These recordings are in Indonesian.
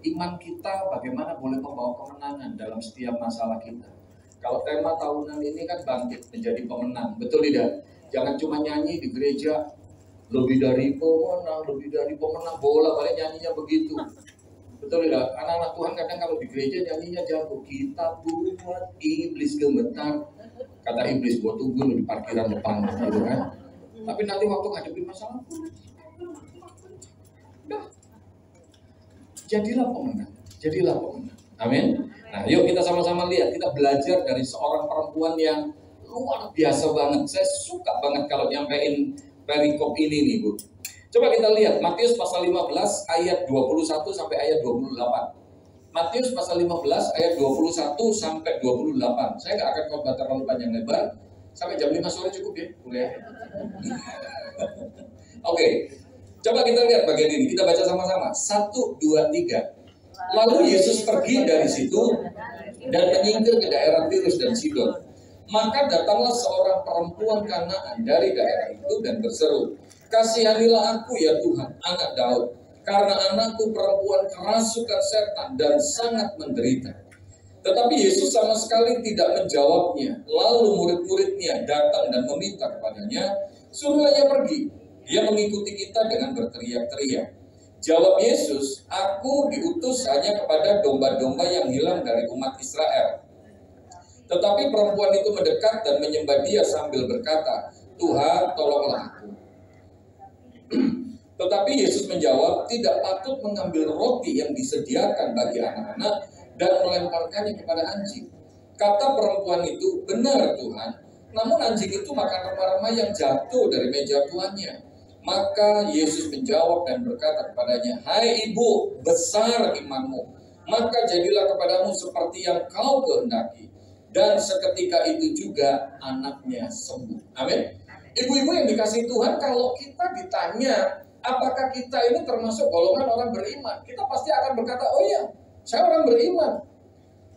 iman kita bagaimana boleh membawa kemenangan dalam setiap masalah kita. Kalau tema tahunan ini kan bangkit menjadi pemenang, betul tidak? Jangan cuma nyanyi di gereja, lebih dari pemenang, bola balik nyanyinya begitu. Betul tidak? Anak-anak Tuhan kadang kalau di gereja nyanyinya jago, kita buat iblis gemetar. Kata iblis, gua tunggu lu di parkiran depan, gitu kan. Tapi nanti waktu ngadepin masalah, udah. Jadilah pemenang. Amin. Nah, yuk kita sama-sama lihat, kita belajar dari seorang perempuan yang luar biasa banget. Saya suka banget kalau nyampein perikop ini nih, Bu. Coba kita lihat Matius pasal 15 ayat 21 sampai ayat 28. Matius pasal 15 ayat 21 sampai 28. Saya nggak akan khotbah terlalu panjang lebar. Sampai jam 5 sore cukup ya, boleh. Oke. Coba kita lihat bagian ini. Kita baca sama-sama. 1, 2, 3. Lalu Yesus pergi dari situ dan menyingkir ke daerah Tirus dan Sidon. Maka datanglah seorang perempuan Kanaan dari daerah itu dan berseru, "Kasihanilah aku ya Tuhan, anak Daud, karena anakku perempuan kerasukan setan dan sangat menderita." Tetapi Yesus sama sekali tidak menjawabnya. Lalu murid-muridnya datang dan meminta kepadanya, "Suruhlah ia pergi." Dia mengikuti kita dengan berteriak-teriak. Jawab Yesus, "Aku diutus hanya kepada domba-domba yang hilang dari umat Israel." Tetapi perempuan itu mendekat dan menyembah Dia sambil berkata, "Tuhan, tolonglah aku." Tetapi Yesus menjawab, "Tidak patut mengambil roti yang disediakan bagi anak-anak dan melemparkannya kepada anjing." Kata perempuan itu, "Benar Tuhan, namun anjing itu makan remah-remah yang jatuh dari meja tuannya." Maka Yesus menjawab dan berkata kepadanya, "Hai ibu, besar imanmu, maka jadilah kepadamu seperti yang kau kehendaki." Dan seketika itu juga anaknya sembuh. Amin. Ibu-ibu yang dikasihi Tuhan, kalau kita ditanya apakah kita ini termasuk golongan orang beriman, kita pasti akan berkata, "Oh iya, saya orang beriman."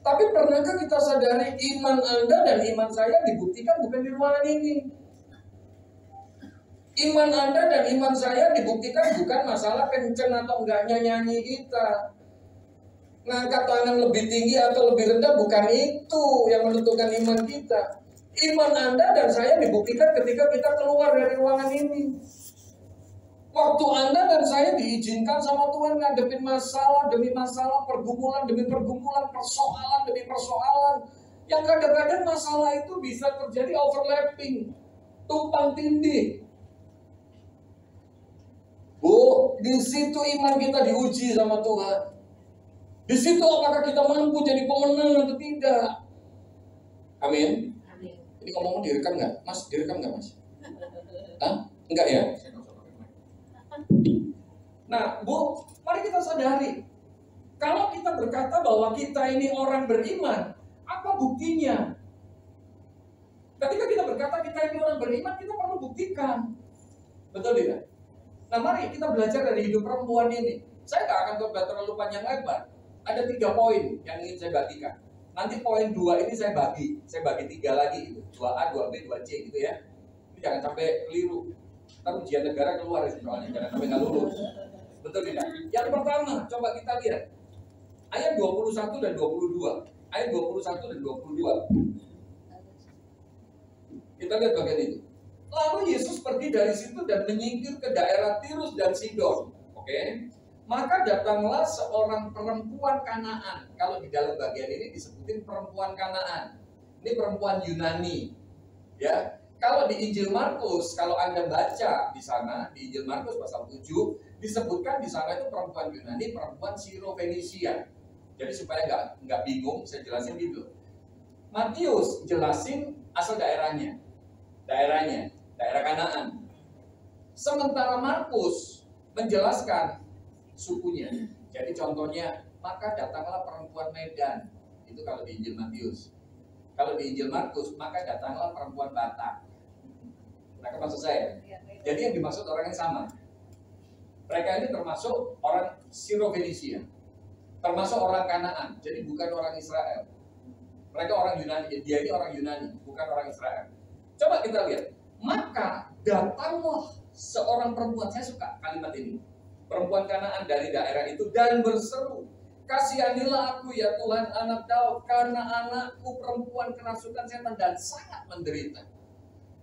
Tapi pernahkah kita sadari iman Anda dan iman saya dibuktikan bukan di ruangan ini? Iman Anda dan iman saya dibuktikan bukan masalah kenceng atau enggaknya nyanyi kita. Ngangkat tangan lebih tinggi atau lebih rendah bukan itu yang menentukan iman kita. Iman Anda dan saya dibuktikan ketika kita keluar dari ruangan ini. Waktu Anda dan saya diizinkan sama Tuhan ngadepin masalah demi masalah, pergumulan demi pergumulan, persoalan demi persoalan. Yang kadang-kadang masalah itu bisa terjadi overlapping, tumpang tindih. Bu, di situ iman kita diuji sama Tuhan. Di situ apakah kita mampu jadi pemenang atau tidak? Amin. Ini ngomong direkam nggak, Mas? Direkam nggak, Mas? Hah? Enggak ya? Nah, Bu, mari kita sadari. Kalau kita berkata bahwa kita ini orang beriman, apa buktinya? Ketika kita berkata kita ini orang beriman, kita perlu buktikan. Betul tidak? Nah, mari kita belajar dari hidup perempuan ini. Saya nggak akan terlalu panjang lebar. Ada 3 poin yang ingin saya bagikan. Nanti poin 2 ini saya bagi 3 lagi gitu. 2A, 2B, 2C gitu ya. Ini jangan sampai keliru. Ntar ujian negara keluar soalnya, jangan sampai nggak lulus. Betul tidak? Yang pertama, coba kita lihat ayat 21 dan 22. Ayat 21 dan 22. Kita lihat bagian itu. Lalu Yesus pergi dari situ dan menyingkir ke daerah Tirus dan Sidon. Oke. Maka datanglah seorang perempuan Kanaan. Kalau di dalam bagian ini disebutin perempuan Kanaan. Ini perempuan Yunani. Ya. Kalau di Injil Markus, kalau Anda baca di sana, di Injil Markus pasal 7, disebutkan di sana itu perempuan Yunani, perempuan Siro-Fenisia. Jadi supaya nggak bingung, saya jelasin gitu. Matius jelasin asal daerahnya, daerah Kanaan. Sementara Markus menjelaskan sukunya. Jadi contohnya, maka datanglah perempuan Medan. Itu kalau di Injil Matius. Kalau di Injil Markus, maka datanglah perempuan Batak. Nah, maksud saya. Jadi yang dimaksud orang yang sama. Mereka ini termasuk orang Siro-Fenisia, termasuk orang Kanaan. Jadi bukan orang Israel. Mereka orang Yunani. Dia ini orang Yunani, bukan orang Israel. Coba kita lihat. Maka datanglah seorang perempuan. Saya suka kalimat ini. Perempuan Kanaan dari daerah itu dan berseru, Kasihanilah aku ya Tuhan anak Daud, karena anakku perempuan kerasukan setan dan sangat menderita.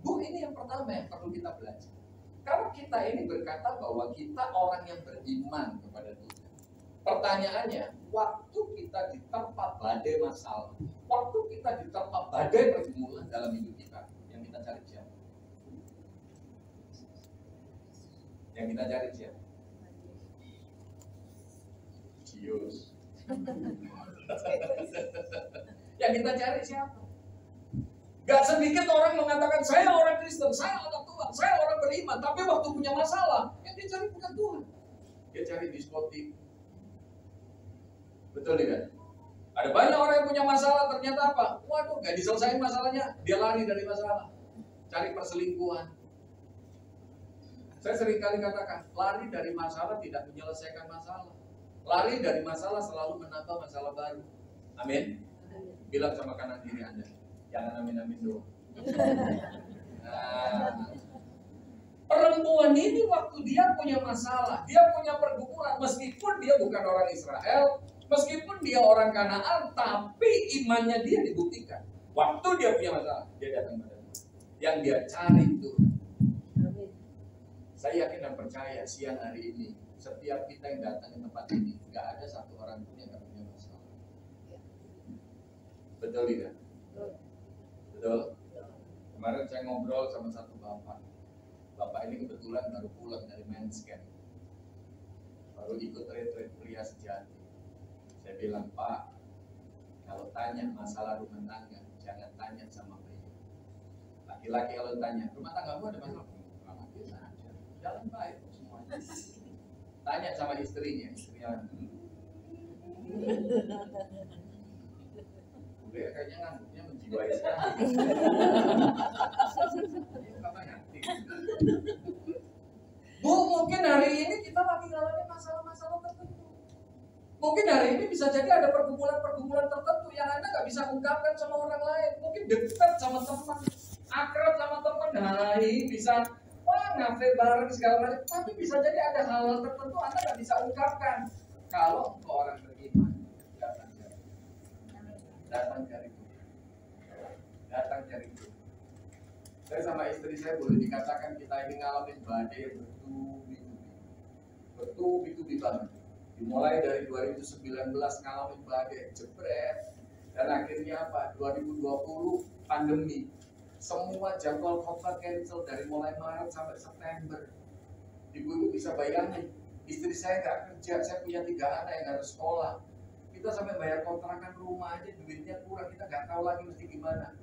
Bu, ini yang pertama yang perlu kita belajar. Kalau kita ini berkata bahwa kita orang yang beriman kepada Tuhan. Pertanyaannya, waktu kita diterpa badai masalah, waktu kita diterpa badai pergumulan dalam hidup kita, yang kita cari siapa? Yang kita cari siapa? Cius. Yang kita cari siapa? Gak sedikit orang mengatakan saya orang Kristen, saya orang Tuhan, saya orang beriman, tapi waktu punya masalah, yang dia cari bukan Tuhan. Dia cari diskotik. Betul tidak? Ada banyak orang yang punya masalah, ternyata apa? Waduh, gak diselesaikan masalahnya, dia lari dari masalah, cari perselingkuhan. Saya sering kali katakan, lari dari masalah tidak menyelesaikan masalah. Lari dari masalah selalu menambah masalah baru. Amin. Bilang sama kanan kiri Anda, jangan amin-amin doang. Nah, perempuan ini waktu dia punya masalah, dia punya pergumulan, meskipun dia bukan orang Israel, meskipun dia orang Kanaan, tapi imannya dia dibuktikan. Waktu dia punya masalah, dia datang pada Tuhan. Yang dia cari itu. Saya yakin dan percaya siang hari ini, setiap kita yang datang ke tempat ini, gak ada satu orang pun yang gak punya masalah. Betul tidak? Betul? Kemarin saya ngobrol sama satu bapak. Bapak ini kebetulan baru pulang dari men's camp. Baru ikut retreat pria sejati. Saya bilang, Pak, kalau tanya masalah rumah tangga, jangan tanya sama pria. Laki-laki kalau tanya, rumah tanggamu ada masalah? Biasa aja, jalan baik semuanya. Tanya sama istrinya udah kayaknya ngantuknya menjiwai sekali. Bu, mungkin hari ini kita lagi ngalamin masalah-masalah tertentu. Mungkin hari ini bisa jadi ada pergumulan-pergumulan tertentu yang Anda nggak bisa ungkapkan sama orang lain. Mungkin dekat sama teman, akrab sama teman, hari bisa ngafe bareng segala macam. Tapi bisa jadi ada hal-hal tertentu Anda nggak bisa ungkapkan. Kalau engkau orang beriman, datang cari Tuhan. Datang cari Tuhan. Saya sama istri saya boleh dikatakan kita ini ngalamin badai bertubi-tubi banget. Dimulai dari 2019 ngalamin badai, jebret, dan akhirnya apa? 2020 pandemi. Semua jadwal khotbah cancel dari mulai Maret sampai September. Ibu-ibu bisa bayangin, istri saya nggak kerja, saya punya 3 anak yang harus sekolah. Kita sampai bayar kontrakan rumah aja duitnya kurang, kita nggak tahu lagi mesti gimana.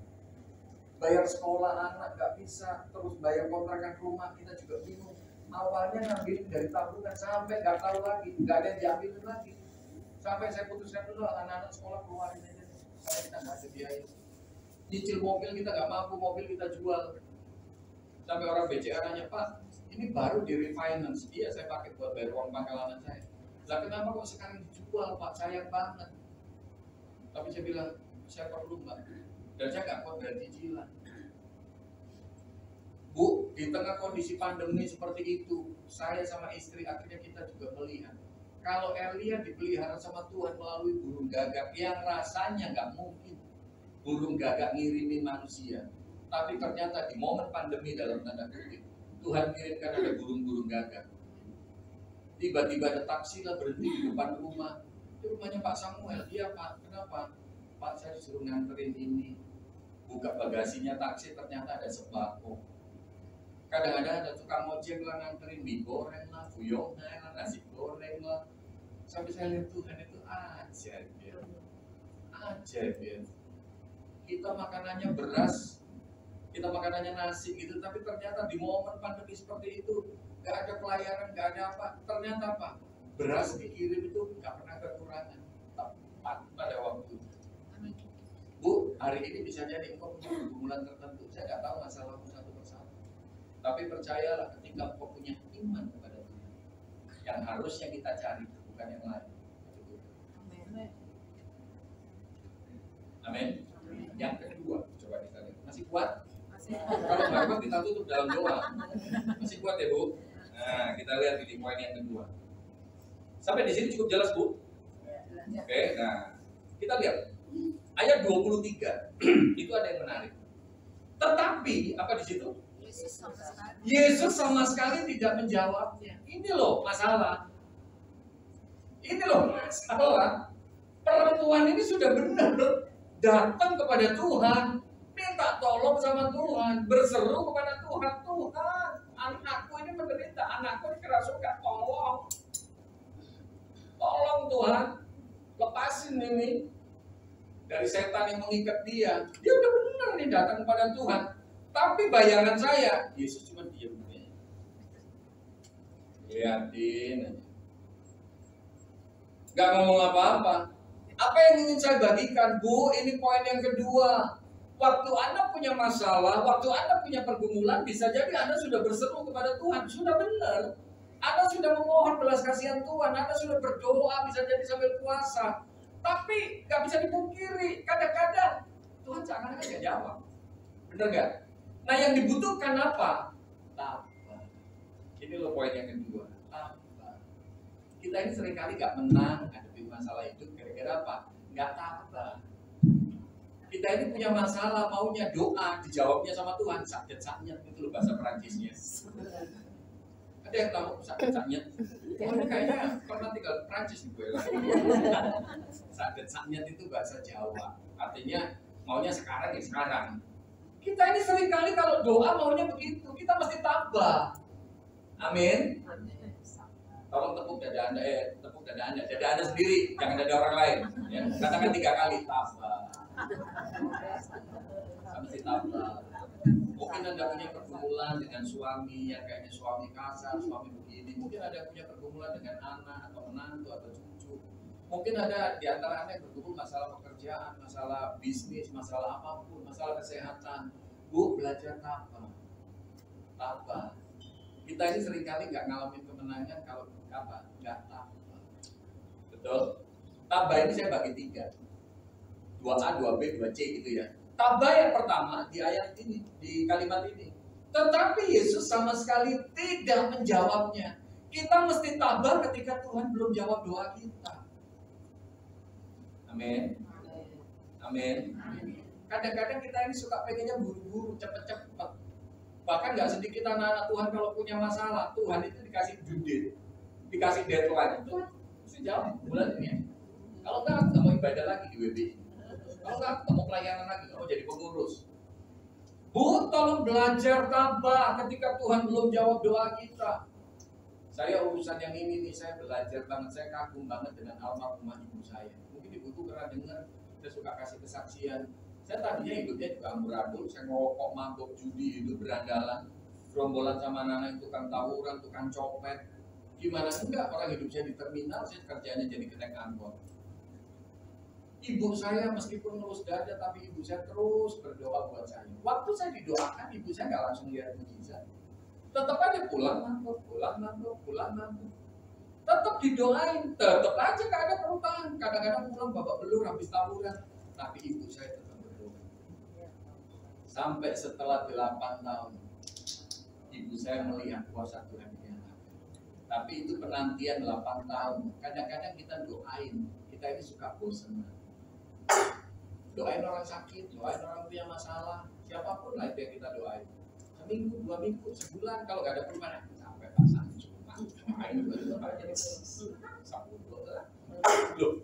Bayar sekolah anak nggak bisa, terus bayar kontrakan rumah kita juga bingung. Awalnya ngambil dari tabungan sampai nggak tahu lagi, nggak ada yang diambil lagi. Sampai saya putuskan dulu anak-anak sekolah keluarin aja, karena kita nggak ada biaya. Nyicil mobil kita nggak mampu, mobil kita jual. Sampai orang BCA nanya, Pak, ini baru di refinance, iya saya pakai buat bayar uang pangkalan saya. Lah kenapa kok sekarang dijual Pak, sayang banget. Tapi saya bilang, saya perlu Mbak, dan saya nggak kuat bayar cicilan. Bu, di tengah kondisi pandemi seperti itu, saya sama istri akhirnya kita juga melihat kalau Elia dipelihara sama Tuhan melalui burung gagak yang rasanya nggak mungkin burung gagak ngirimi manusia, tapi ternyata di momen pandemi dalam tanda kutip Tuhan kirimkan ada burung-burung gagak. Tiba-tiba ada taksi lah berhenti di depan rumah. Itu rumahnya Pak Samuel. Iya Pak, kenapa? Pak saya disuruh nganterin ini. Buka bagasinya taksi ternyata ada sembako. Kadang-kadang ada tukang ojek lah nganterin mie goreng lah, fuyong lah, nasi goreng lah. Sampai saya lihat Tuhan itu ajaib. Kita makanannya beras, kita makanannya nasi gitu, tapi ternyata di momen pandemi seperti itu gak ada pelayanan, gak ada apa. Ternyata apa? Beras dikirim itu gak pernah kekurangan, tepat pada waktu. Bu, hari ini bisa jadi engkau punya pergumulan tertentu. Saya gak tahu masalahmu satu persatu, tapi percayalah ketika engkau punya iman kepada Tuhan, yang harusnya kita cari bukan yang lain. Amin. Yang kedua, coba kita lihat. Masih kuat? Kalau nggak kuat kita tutup dalam doa. Masih kuat ya Bu? Nah, kita lihat di poin yang kedua. Sampai di sini cukup jelas Bu? Oke, nah kita lihat ayat 23 itu ada yang menarik. Tetapi apa di situ? Yesus sama sekali tidak menjawabnya. Ini loh masalah. Ini loh masalah. Perempuan ini sudah benar datang kepada Tuhan, minta tolong sama Tuhan, berseru kepada Tuhan, Tuhan, anakku ini menderita, anakku ini kerasukan, tolong Tuhan, lepasin ini dari setan yang mengikat dia. Dia udah benar nih datang kepada Tuhan. Tapi bayangan saya, Yesus cuma diam. Lihatin aja. Gak ngomong apa-apa. Apa yang ingin saya bagikan, Bu? Ini poin yang kedua. Waktu Anda punya masalah, waktu Anda punya pergumulan, bisa jadi Anda sudah berseru kepada Tuhan. Sudah benar. Anda sudah memohon belas kasihan Tuhan. Anda sudah berdoa, bisa jadi sambil puasa. Tapi gak bisa dipungkiri. Kadang-kadang Tuhan seakan-akan gak jawab. Benar gak? Nah yang dibutuhkan apa? Tabah. Ini loh poin yang kedua. Tabah. Kita ini seringkali gak menang hadapi masalah itu. Gara-gara apa? Gak tabah. Kita ini punya masalah, maunya doa, dijawabnya sama Tuhan. Sakit-sakit itu loh bahasa Perancisnya. Ada yang tahu sakit-sakit? Oh, kayaknya pernah tinggal di Perancis nih gue. Sakit-sakit itu bahasa Jawa. Artinya maunya sekarang ya sekarang. Kita ini seringkali kalau doa maunya begitu, kita mesti tabah. Amin. Tolong tepuk dada Anda, dada Anda sendiri, jangan dada orang lain. Ya. Katakan 3 kali, tabah. Mesti tabah. Mungkin Anda punya pergumulan dengan suami yang kayaknya suami kasar, suami begini. Mungkin Anda punya pergumulan dengan anak atau menantu atau cucu. Mungkin ada di antara Anda yang bergumul masalah pekerjaan, masalah bisnis, masalah apapun, masalah kesehatan. Bu, belajar tabah. Tabah. Kita ini seringkali nggak ngalamin kemenangan kalau apa? Nggak tabah. Betul? Tabah ini saya bagi 3. 2A, 2B, 2C gitu ya. Tabah yang pertama di ayat ini, di kalimat ini. Tetapi Yesus sama sekali tidak menjawabnya. Kita mesti tabah ketika Tuhan belum jawab doa kita. Amin. Amin. Kadang-kadang kita ini suka pengennya buru-buru, cepet-cepet. Bahkan nggak sedikit anak-anak Tuhan kalau punya masalah, Tuhan itu dikasih due date, dikasih deadline. Tuhan mesti jawab bulan ini ya. Kalau nggak, aku mau ibadah lagi di WBI. Kalau nggak, aku mau pelayanan lagi, aku mau jadi pengurus. Bu, tolong belajar tabah ketika Tuhan belum jawab doa kita. Saya urusan yang ini nih, saya belajar banget, saya kagum banget dengan almarhumah ibu saya. Mungkin ibu tuh pernah dengar, saya suka kasih kesaksian. Saya tadinya hidupnya juga amburadul, saya ngerokok, mabuk, judi, hidup berandalan. Gerombolan sama anak-anak tukang tawuran, tukang copet. Gimana enggak, orang hidup saya di terminal, saya kerjanya jadi ketek angkot. Ibu saya meskipun ngelus dada, tapi ibu saya terus berdoa buat saya. Waktu saya didoakan, ibu saya nggak langsung lihat mujizat. Tetap aja pulang ngantuk. Tetap didoain, tetap aja gak ada perubahan. Kadang-kadang pulang babak belur habis tawuran, tapi ibu saya tetap berdoa. Sampai setelah 8 tahun, ibu saya melihat kuasa Tuhan yang ada. Tapi itu penantian 8 tahun. Kadang-kadang kita doain, kita ini suka bosan. Doain orang sakit, doain orang punya masalah, siapapun lah itu yang kita doain. Seminggu, 2 minggu, sebulan, kalau nggak ada perubahan, sampai pasang cuma main itu aja sabun lah. Loh.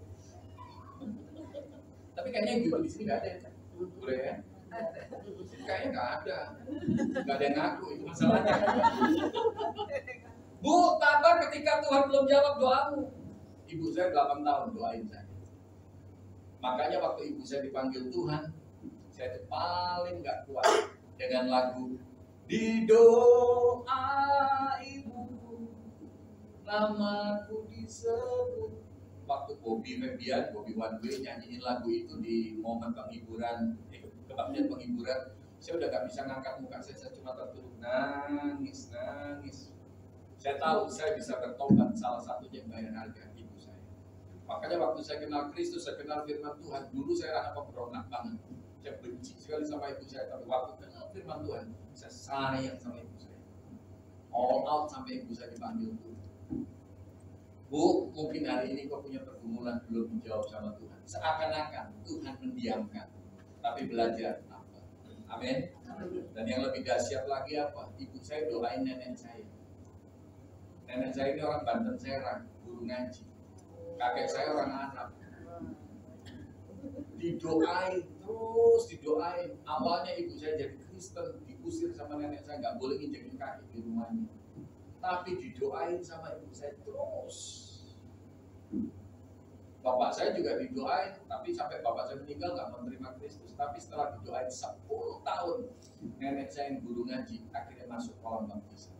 Tapi kayaknya ibu di sini nggak ada ya, boleh ya? Kayaknya nggak ada yang ngaku itu masalahnya. Bu, tabah ketika Tuhan belum jawab doamu. Ibu saya 8 tahun doain saya. Makanya waktu ibu saya dipanggil Tuhan, saya itu paling nggak kuat dengan lagu di doa ibuku namaku disebut. Waktu Bobby One Way nyanyiin lagu itu di momen penghiburan, kebaktian penghiburan, saya udah gak bisa ngangkat muka saya cuma tertunduk nangis. Saya tahu saya bisa bertobat, salah satunya bayar harga ibu saya. Makanya waktu saya kenal Kristus, saya kenal firman Tuhan, dulu saya anak pemberontak banget. Saya benci sekali sama ibu saya, tapi waktu kenal firman Tuhan, saya sayang sama ibu saya. All out sampai ibu saya dipanggil Tuhan. Bu, mungkin hari ini kau punya pergumulan belum dijawab sama Tuhan. Seakan-akan Tuhan mendiamkan. Tapi belajar apa? Amin. Dan yang lebih dahsyat lagi apa? Ibu saya doain nenek saya. Nenek saya ini orang Banten Serang, guru ngaji. Kakek saya orang Arab. Didoain, terus didoain. Awalnya ibu saya jadi Kristen, diusir sama nenek saya, nggak boleh injekin kaki di rumahnya. Tapi didoain sama ibu saya terus. Bapak saya juga didoain, tapi sampai bapak saya meninggal nggak menerima Kristus. Tapi setelah didoain 10 tahun, nenek saya yang guru ngaji akhirnya masuk kolam baptisan.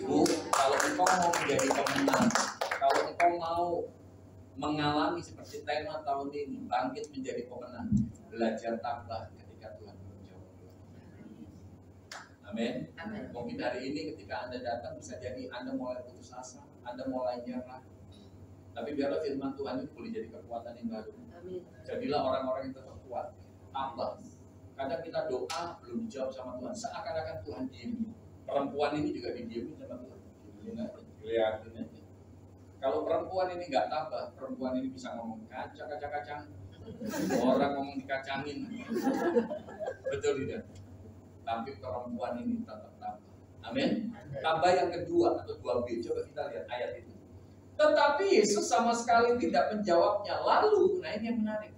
Bu, kalau engkau mau menjadi pemenang, kalau engkau mau mengalami seperti tema tahun ini, bangkit menjadi pemenang, belajar tambah ketika Tuhan menjawab. Amin. Mungkin hari ini ketika Anda datang bisa jadi Anda mulai putus asa, Anda mulai nyerah. Tapi biarlah firman Tuhan itu boleh jadi kekuatan yang baru. Jadilah orang-orang yang tetap kuat. Tambah. Kadang kita doa belum dijawab sama Tuhan, seakan-akan Tuhan diam. Perempuan ini juga didiemin sama Tuhan. Lihatin aja. Kalau perempuan ini nggak tabah, perempuan ini bisa ngomong kacang. Orang ngomong dikacangin. Betul tidak? Tapi perempuan ini tetap tabah. Amin. Tabah yang kedua atau 2B. Coba kita lihat ayat itu. Tetapi Yesus sama sekali tidak menjawabnya. Lalu, nah ini yang menarik.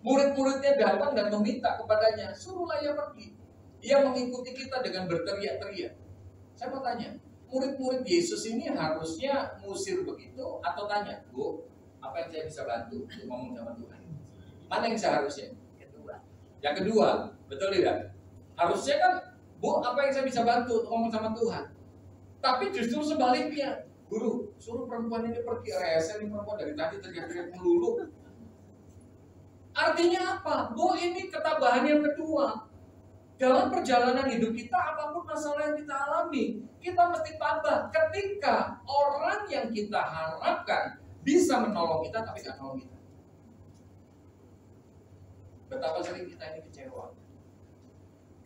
Murid-muridnya datang dan meminta kepadanya, suruhlah ia pergi. Ia mengikuti kita dengan berteriak-teriak. Saya mau tanya, murid-murid Yesus ini harusnya ngusir begitu atau tanya, Bu, apa yang saya bisa bantu untuk ngomong sama Tuhan? Mana yang seharusnya? Yang kedua, betul tidak? Harusnya kan, Bu, apa yang saya bisa bantu untuk ngomong sama Tuhan? Tapi justru sebaliknya, Guru, suruh perempuan ini pergi. Rese ini perempuan dari tadi teriak-teriak melulu. Artinya apa? Bu, ini ketabahan yang kedua. Dalam perjalanan hidup kita, apapun masalah yang kita alami, kita mesti tabah ketika orang yang kita harapkan bisa menolong kita, tapi tidak menolong kita. Betapa sering kita ini kecewa.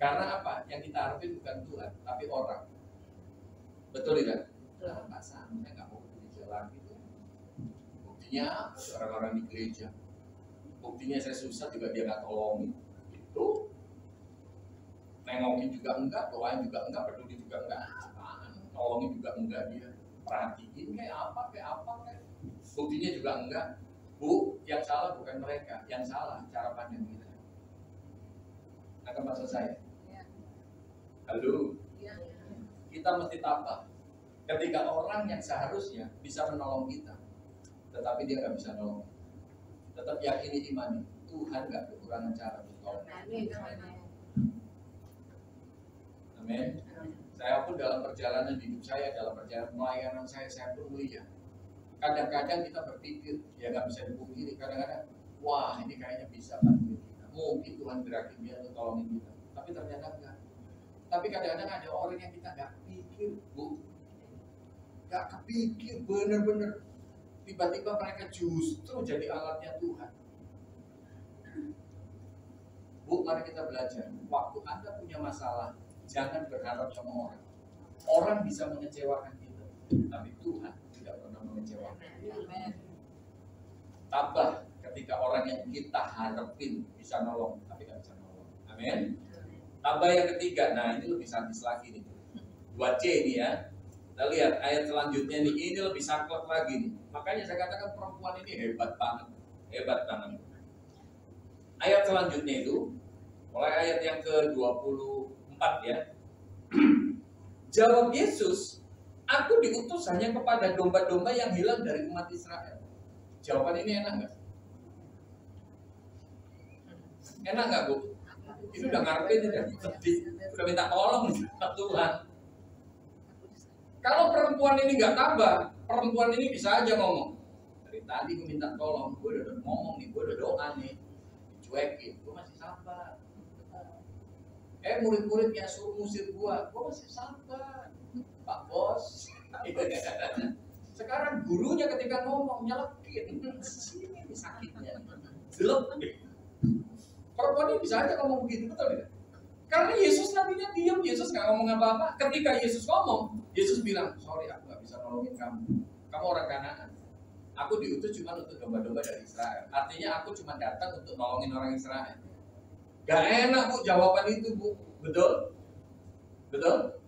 Karena apa? Yang kita harapin bukan Tuhan, tapi orang. Betul tidak? Nggak sama, saya nggak mau ke gereja lagi. Buktinya orang-orang di gereja. Buktinya saya susah juga dia nggak tolongin. Itu nengokin juga enggak, doain juga enggak, peduli juga enggak, apaan, tolongin juga enggak dia, perhatiin kayak apa. Buktinya juga enggak. Bu, yang salah bukan mereka, yang salah cara pandang kita. Akan maksud saya? Halo, kita mesti tambah. Ketika orang yang seharusnya bisa menolong kita, tetapi dia nggak bisa nolong, tetap yakini imani Tuhan nggak kekurangan cara untuk tolong. Amin. Saya pun dalam perjalanan hidup saya, dalam perjalanan pelayanan saya pun melihat. Kadang-kadang kita berpikir, ya nggak bisa dipungkiri. Kadang-kadang, wah ini kayaknya bisa bantu kita. Mungkin Tuhan gerakin dia untuk tolongin kita. Tapi ternyata enggak. Tapi kadang-kadang ada orang yang kita nggak pikir, Bu. Gak kepikir bener-bener, tiba-tiba mereka justru jadi alatnya Tuhan. Bu, mari kita belajar. Waktu Anda punya masalah, jangan berharap sama orang. Orang bisa mengecewakan kita, tapi Tuhan tidak pernah mengecewakan. Tabah ketika orang yang kita harapin bisa nolong, tapi tidak bisa nolong. Amin. Tabah yang ketiga, nah ini lebih sadis lagi nih. 2C ini ya. Kita lihat ayat selanjutnya nih, ini lebih saklek lagi nih. Makanya saya katakan perempuan ini hebat banget. Ayat selanjutnya itu, mulai ayat yang ke-24 ya. Jawab Yesus, aku diutus hanya kepada domba-domba yang hilang dari umat Israel. Jawaban ini enak nggak? Enak nggak, Bu? Ini udah ngarepin, udah minta tolong sama Tuhan. Kalau perempuan ini nggak tabah, perempuan ini bisa aja ngomong. Dari tadi gue minta tolong, gue udah ngomong nih, gue udah doa nih, dicuekin, gue masih sabar. Murid-muridnya suruh musir gue masih sabar, Pak Bos. Sekarang gurunya ketika ngomong nyelekin, sini nih sakitnya, jelek. Perempuan ini bisa aja ngomong begitu, betul tidak? Karena Yesus nantinya diam, Yesus nggak ngomong apa-apa. Ketika Yesus ngomong, Yesus bilang, sorry aku nggak bisa nolongin kamu. kamu orang Kanaan. Aku diutus cuma untuk domba-domba dari Israel. Artinya aku cuma datang untuk nolongin orang Israel. Gak enak Bu jawaban itu Bu. Betul? Betul?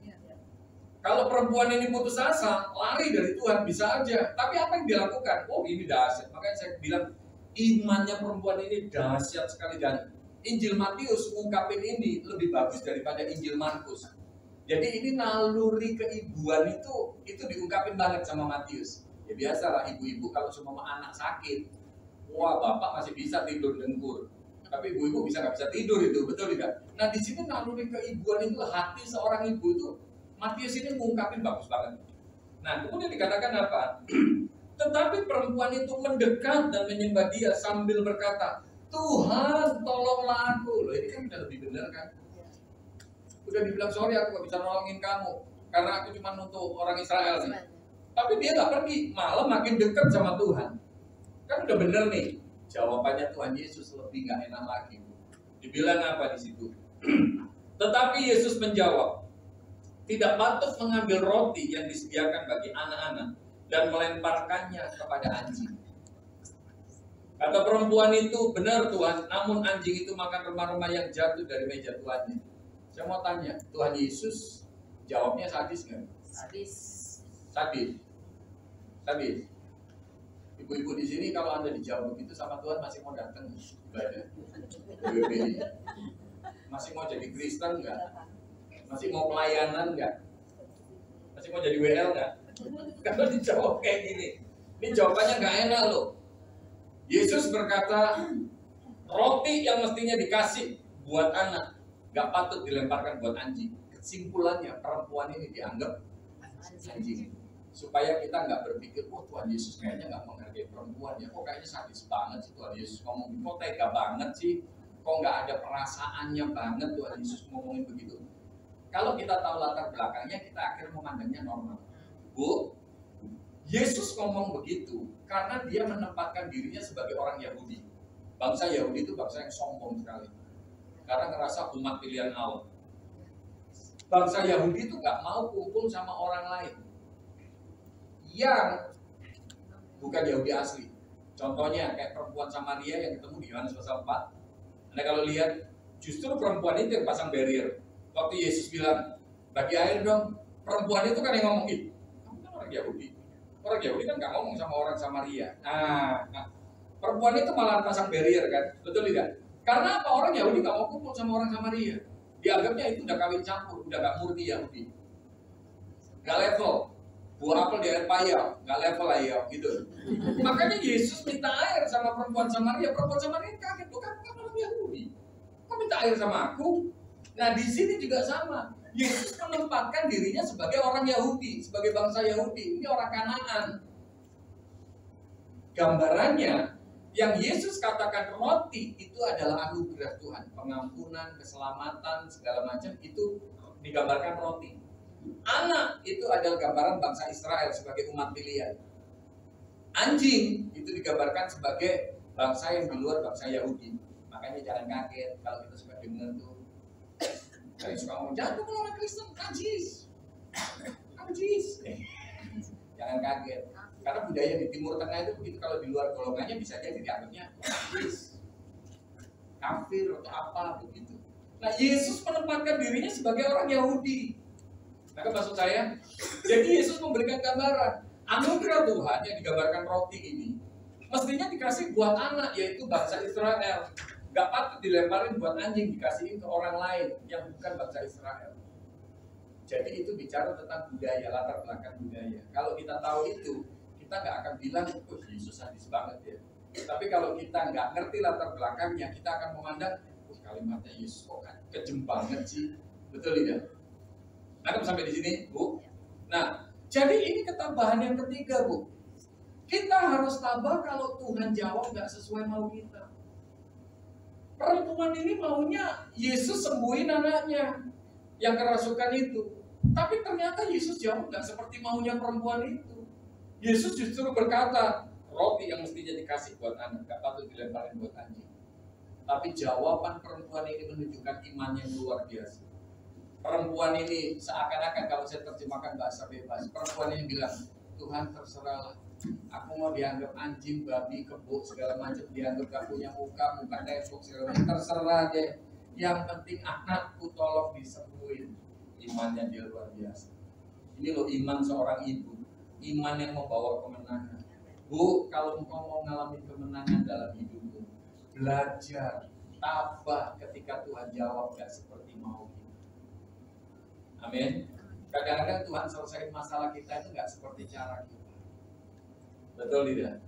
Kalau perempuan ini putus asa, lari dari Tuhan bisa aja. Tapi apa yang dilakukan? Oh ini dahsyat. Makanya saya bilang imannya perempuan ini dahsyat sekali. Dan Injil Matius mengungkapin ini lebih bagus daripada Injil Markus. Jadi ini naluri keibuan itu diungkapin banget sama Matius. Ya biasalah ibu-ibu kalau cuma anak sakit, wah bapak masih bisa tidur dengkur. Tapi ibu-ibu nggak bisa tidur itu, betul tidak? Nah di sini naluri keibuan itu, hati seorang ibu itu Matius ini mengungkapin bagus banget. Nah kemudian dikatakan apa? Tetapi perempuan itu mendekat dan menyembah dia sambil berkata, Tuhan tolonglah aku. Loh ini kan udah lebih benar kan? Udah dibilang sorry aku gak bisa nolongin kamu karena aku cuma untuk orang Israel nih. Tapi dia gak pergi, malah makin dekat sama Tuhan. Kan udah bener nih. Jawabannya Tuhan Yesus lebih gak enak lagi. Dibilang apa di situ? Tetapi Yesus menjawab, tidak patut mengambil roti yang disediakan bagi anak-anak dan melemparkannya kepada anjing. Kata perempuan itu, benar Tuhan, namun anjing itu makan remah-remah yang jatuh dari meja tuannya. Saya mau tanya, Tuhan Yesus jawabnya sadis nggak? Sadis. Ibu-ibu di sini kalau Anda dijawab begitu sama Tuhan masih mau datang ibadah? Masih mau jadi Kristen nggak? Masih mau pelayanan nggak? Masih mau jadi WL nggak? Kalau dijawab kayak gini, ini jawabannya nggak enak loh. Yesus berkata, roti yang mestinya dikasih buat anak gak patut dilemparkan buat anjing. Kesimpulannya perempuan ini dianggap anjing. Supaya kita gak berpikir, oh Tuhan Yesus kayaknya gak menghargai perempuan ya. Kok kayaknya sadis banget sih Tuhan Yesus ngomong, kok tega banget sih. Kok gak ada perasaannya banget Tuhan Yesus ngomongin begitu. Kalau kita tahu latar belakangnya, kita akhirnya memandangnya normal. Bu, Yesus ngomong begitu karena dia menempatkan dirinya sebagai orang Yahudi. Bangsa Yahudi itu bangsa yang sombong sekali. Karena ngerasa umat pilihan Allah. Bangsa Yahudi itu gak mau kumpul sama orang lain yang bukan Yahudi asli. Contohnya kayak perempuan Samaria yang ketemu di Yohanes pasal 4. Anda kalau lihat, justru perempuan itu yang pasang barrier. Waktu Yesus bilang, bagi air dong, perempuan itu kan yang ngomong, kamu kan orang Yahudi. Orang Yahudi kan gak ngomong sama orang Samaria. Nah, perempuan itu malah pasang barrier kan, betul tidak? Karena apa? Orang Yahudi gak mau kumpul sama orang Samaria. Dianggapnya itu udah kawin campur, udah gak murni Yahudi. Gak level. Buah apel di air payau, gak level lah ya gitu. Makanya Yesus minta air sama perempuan Samaria. Perempuan Samaria kaget, bukan orang Yahudi. Kok minta air sama aku? Nah di sini juga sama. Yesus menempatkan dirinya sebagai orang Yahudi, sebagai bangsa Yahudi. Ini orang Kanaan. Gambarannya, yang Yesus katakan roti itu adalah anugerah Tuhan, pengampunan, keselamatan, segala macam itu digambarkan roti. Anak itu adalah gambaran bangsa Israel sebagai umat pilihan. Anjing itu digambarkan sebagai bangsa yang di luar bangsa Yahudi. Makanya jangan kaget kalau kita suka dengar tuh. Saya suka ngomong, jangan tuh orang Kristen, najis. Jangan kaget. Karena budaya di Timur Tengah itu begitu, kalau di luar golongannya bisa jadi dianggapnya kafir atau apa begitu. Nah Yesus menempatkan dirinya sebagai orang Yahudi. Maka maksud saya, jadi Yesus memberikan gambaran anugerah Tuhan yang digambarkan roti ini mestinya dikasih buat anak, yaitu bangsa Israel. Gak patut dilemparin buat anjing, dikasihin ke orang lain yang bukan bangsa Israel. Jadi itu bicara tentang budaya, latar belakang budaya. Kalau kita tahu itu, kita nggak akan bilang, oh Yesus sadis banget ya. Tapi kalau kita nggak ngerti latar belakangnya, kita akan memandang, oh kalimatnya Yesus kok kejem banget sih. Betul tidak? Nangkep sampai di sini, Bu? Nah, jadi ini ketabahan yang ketiga, Bu. Kita harus tabah kalau Tuhan jawab nggak sesuai mau kita. Perempuan ini maunya Yesus sembuhin anaknya yang kerasukan itu. Tapi ternyata Yesus jawab nggak seperti maunya perempuan itu. Yesus justru berkata, roti yang mestinya dikasih buat anak, gak patut dilemparin buat anjing. Tapi jawaban perempuan ini menunjukkan iman yang luar biasa. Perempuan ini seakan-akan, kalau saya terjemahkan bahasa bebas, perempuan ini bilang, Tuhan terserahlah. Aku mau dianggap anjing, babi, kebo, segala macam, dianggap gak punya muka tembok, segala macam, terserah deh. Yang penting anakku tolong disembuhin. Imannya dia luar biasa. Ini loh iman seorang ibu, iman yang membawa kemenangan. Bu, kalau engkau mau ngalamin kemenangan dalam hidupmu, belajar, tabah ketika Tuhan jawab gak seperti mau kita. Amin. Kadang-kadang Tuhan selesaiin masalah kita itu gak seperti cara kita. Betul tidak?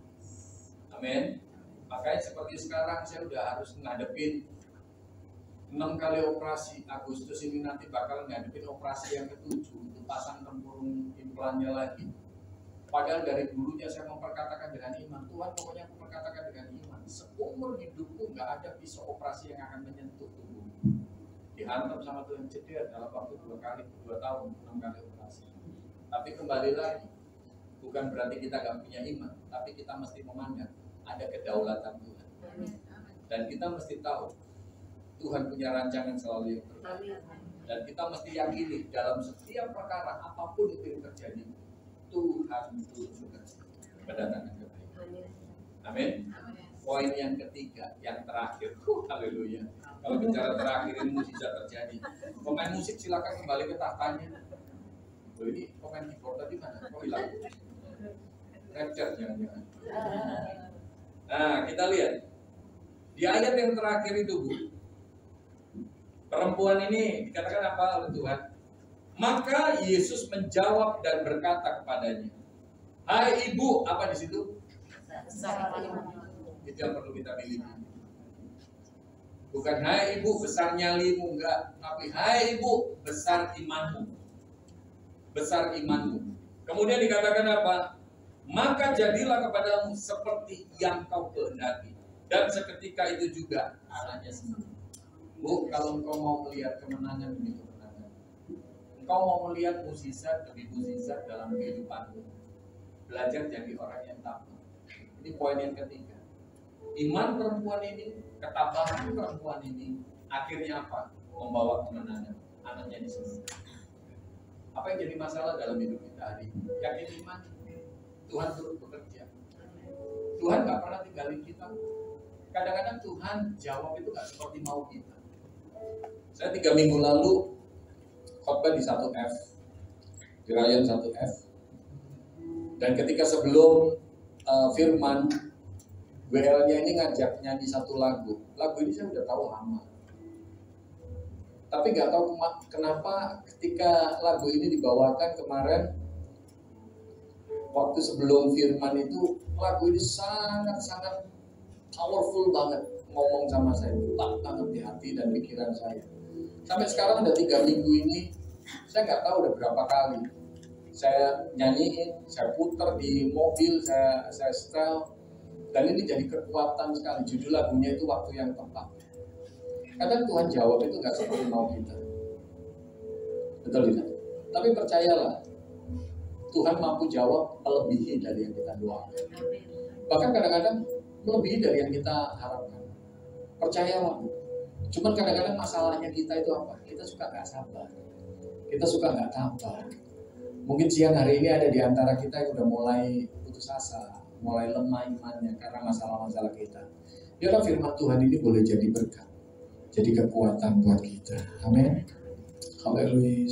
Amin. Makanya seperti sekarang saya udah harus ngadepin 6 kali operasi. Agustus ini nanti bakal ngadepin operasi yang ke-7 untuk pasang tempurung implannya lagi. Padahal dari dulunya saya memperkatakan dengan iman, Tuhan pokoknya aku perkatakan dengan iman. Seumur hidupku nggak ada pisau operasi yang akan menyentuh tubuh. Dihantam sama Tuhan cedera dalam waktu 2 tahun, 6 kali operasi. Tapi kembali lagi, bukan berarti kita nggak punya iman, tapi kita mesti memandang ada kedaulatan Tuhan. Dan kita mesti tahu Tuhan punya rancangan selalu yang terbaik. Dan kita mesti yakini dalam setiap perkara apapun itu yang terjadi, Tuhan sudah mendatangkan kebaikan. Amin. Poin yang ketiga, yang terakhir, haleluya. Kalau bicara terakhir ini mukjizat terjadi. Pemain musik silakan kembali ke tahtanya. Oh, ini pemain keyboard tadi mana? Kok hilang? Rapture jangan-jangan. Nah, kita lihat di ayat yang terakhir itu, Bu. Perempuan ini dikatakan apa oleh Tuhan? Maka Yesus menjawab dan berkata kepadanya, "Hai ibu," apa di situ? Itu yang perlu kita miliki. Bukan hai ibu besar nyalimu, enggak, tapi hai ibu besar imanmu. Besar imanmu. Kemudian dikatakan apa? Maka jadilah kepadamu seperti yang kau kehendaki. Dan seketika itu juga anaknya sembuh. Bu, kalau engkau mau melihat kemenangan demi kemenangan, engkau mau melihat mukjizat demi mukjizat dalam kehidupanmu, belajar jadi orang yang tabah. Ini poin yang ketiga. Iman perempuan ini, ketabahan perempuan ini, akhirnya apa? Membawa kemenangan. Anaknya disembuhkan. Apa yang jadi masalah dalam hidup kita hari ini? Yakin iman, Tuhan turut bekerja. Tuhan gak pernah tinggalin kita. Kadang-kadang Tuhan jawab itu gak seperti mau kita. Saya 3 minggu lalu khotbah di 1F, di Rayon 1F. Dan ketika sebelum firman, WL-nya ini ngajak nyanyi satu lagu. Lagu ini saya udah tahu lama. Tapi nggak tahu kenapa ketika lagu ini dibawakan kemarin, waktu sebelum firman itu, lagu ini sangat-sangat powerful banget ngomong sama saya, tak banget di hati dan pikiran saya. Sampai sekarang udah 3 minggu ini, saya nggak tahu udah berapa kali saya nyanyiin, saya putar di mobil, saya setel, dan ini jadi kekuatan sekali. Judul lagunya itu Waktu Yang Tepat. Kadang Tuhan jawab itu nggak seperti mau kita, betul tidak? Tapi percayalah, Tuhan mampu jawab melebihi dari yang kita doakan. Bahkan kadang-kadang melebihi dari yang kita harapkan. Percayalah. Cuman kadang-kadang masalahnya kita itu apa? Kita suka nggak sabar. Kita suka nggak tabah. Mungkin siang hari ini ada di antara kita yang udah mulai putus asa, mulai lemah imannya karena masalah-masalah kita. Biarlah firman Tuhan ini boleh jadi berkat, jadi kekuatan buat kita. Amin. Haleluya.